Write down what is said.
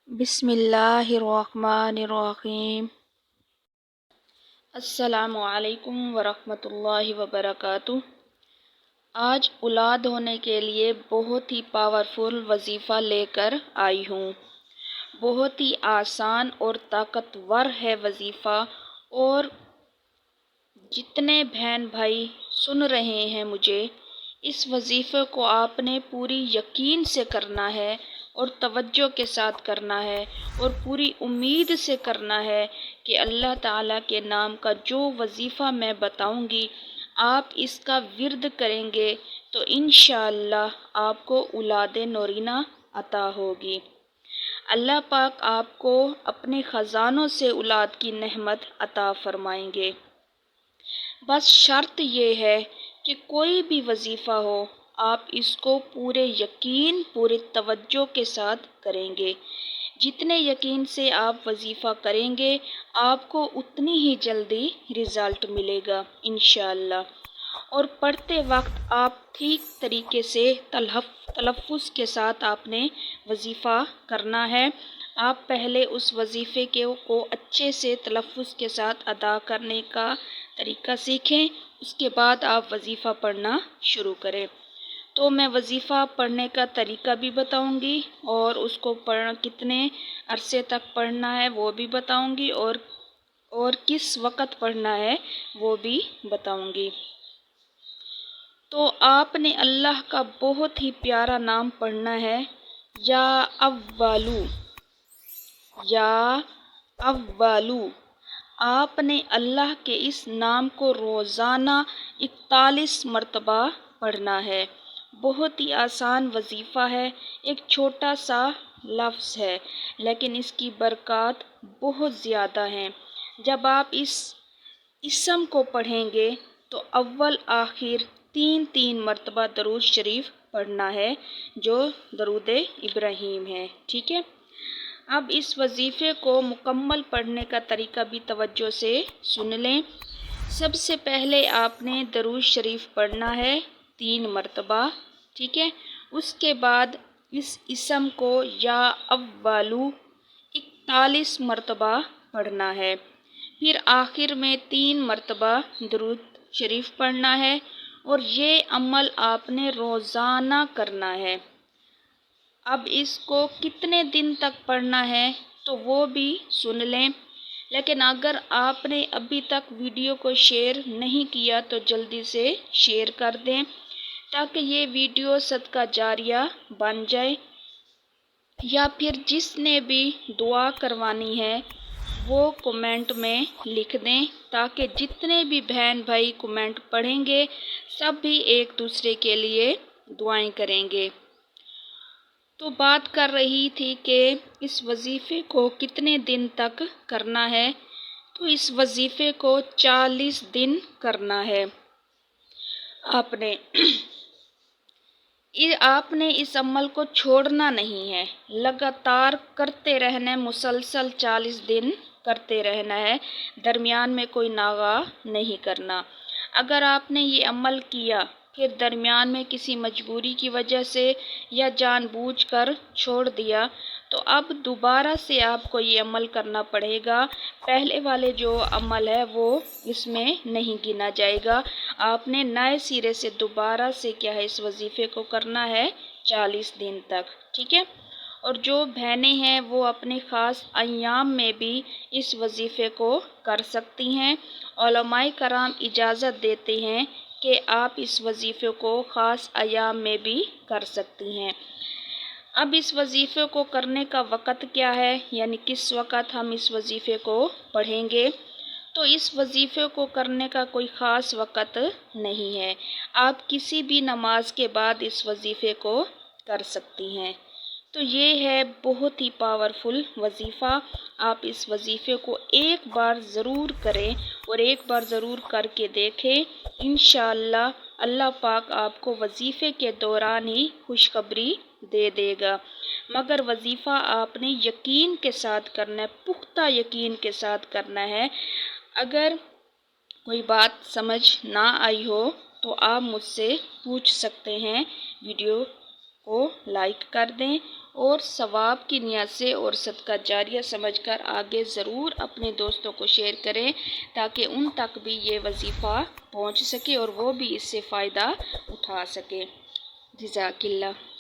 बिस्मिल्लाहिर्रहमानिर्रहीम। अस्सलामु अलैकुम वरहमतुल्लाहि वबरकातुह। आज औलाद होने के लिए बहुत ही पावरफुल वजीफ़ा लेकर आई हूँ। बहुत ही आसान और ताकतवर है वजीफ़ा, और जितने बहन भाई सुन रहे हैं मुझे, इस वजीफ़े को आपने पूरी यकीन से करना है और तवज्जो के साथ करना है और पूरी उम्मीद से करना है कि अल्लाह ताला के नाम का जो वजीफ़ा मैं बताऊंगी, आप इसका विर्द करेंगे तो इंशाअल्लाह आपको औलाद नूरीना अता होगी। अल्लाह पाक आपको अपने ख़ज़ानों से औलाद की नेमत अता फरमाएंगे। बस शर्त ये है कि कोई भी वजीफ़ा हो, आप इसको पूरे यकीन, पूरे तवज्जो के साथ करेंगे। जितने यकीन से आप वजीफ़ा करेंगे, आपको उतनी ही जल्दी रिज़ल्ट मिलेगा इंशाअल्लाह। और पढ़ते वक्त आप ठीक तरीके से तलफ़्फ़ुज़ के साथ आपने वजीफ़ा करना है। आप पहले उस वजीफ़े को अच्छे से तलफ़्फ़ुज़ के साथ अदा करने का तरीका सीखें, उसके बाद आप वजीफ़ा पढ़ना शुरू करें। तो मैं वजीफ़ा पढ़ने का तरीका भी बताऊंगी और उसको कितने अरसे तक पढ़ना है वो भी बताऊंगी, और किस वक़्त पढ़ना है वो भी बताऊंगी। तो आपने अल्लाह का बहुत ही प्यारा नाम पढ़ना है, या अव्वलू, या अव्वलू। आपने अल्लाह के इस नाम को रोज़ाना 41 मरतबा पढ़ना है। बहुत ही आसान वजीफ़ा है, एक छोटा सा लफ्ज़ है, लेकिन इसकी बरक़ात बहुत ज़्यादा हैं। जब आप इस इसम को पढ़ेंगे तो अव्वल आखिर 3 मरतबा दरूद शरीफ पढ़ना है, जो दरूद इब्राहीम है। ठीक है। अब इस वजीफ़े को मुकम्मल पढ़ने का तरीका भी तवज्जो से सुन लें। सबसे पहले आपने दरूद शरीफ पढ़ना है 3 मरतबा। ठीक है। उसके बाद इस इसम को या अव्वलू 41 मरतबा पढ़ना है। फिर आखिर में 3 मरतबा दरूद शरीफ पढ़ना है, और ये अमल आपने रोज़ाना करना है। अब इसको कितने दिन तक पढ़ना है तो वो भी सुन लें। लेकिन अगर आपने अभी तक वीडियो को शेयर नहीं किया तो जल्दी से शेयर कर दें, ताकि ये वीडियो सदका जारिया बन जाए। या फिर जिसने भी दुआ करवानी है वो कमेंट में लिख दें, ताकि जितने भी बहन भाई कमेंट पढ़ेंगे सब भी एक दूसरे के लिए दुआएं करेंगे। तो बात कर रही थी कि इस वजीफ़े को कितने दिन तक करना है। तो इस वजीफ़े को 40 दिन करना है। आपने इस अमल को छोड़ना नहीं है, लगातार करते रहना है, मुसलसल 40 दिन करते रहना है, दरमियान में कोई नागा नहीं करना। अगर आपने ये अमल किया फिर दरमियान में किसी मजबूरी की वजह से या जानबूझकर छोड़ दिया, तो अब दोबारा से आपको ये अमल करना पड़ेगा। पहले वाले जो अमल है वो इसमें नहीं गिना जाएगा। आपने नए सिरे से दोबारा से क्या है, इस वजीफ़े को करना है 40 दिन तक। ठीक है। और जो बहनें हैं वो अपने ख़ास अय्याम में भी इस वजीफ़े को कर सकती हैं। उलमाए कराम इजाज़त देते हैं कि आप इस वजीफ़े को ख़ास अय्याम में भी कर सकती हैं। अब इस वजीफ़े को करने का वक़्त क्या है, यानी किस वक़्त हम इस वजीफ़े को पढ़ेंगे। तो इस वजीफ़े को करने का कोई ख़ास वक़्त नहीं है। आप किसी भी नमाज के बाद इस वजीफ़े को कर सकती हैं। तो ये है बहुत ही पावरफुल वजीफ़ा। आप इस वजीफ़े को एक बार ज़रूर करें और एक बार ज़रूर करके देखें। इंशाअल्लाह अल्लाह पाक आपको वजीफ़े के दौरान ही खुशखबरी दे देगा। मगर वजीफ़ा आपने यकीन के साथ करना है, पुख्ता यकीन के साथ करना है। अगर कोई बात समझ ना आई हो तो आप मुझसे पूछ सकते हैं। वीडियो को लाइक कर दें اور ثواب کی نیت سے اور صدقہ جاریہ سمجھ کر آگے ضرور اپنے دوستوں کو شیئر کریں تاکہ ان تک بھی یہ وظیفہ پہنچ سکے اور وہ بھی اس سے فائدہ اٹھا سکیں۔ جزاک اللہ۔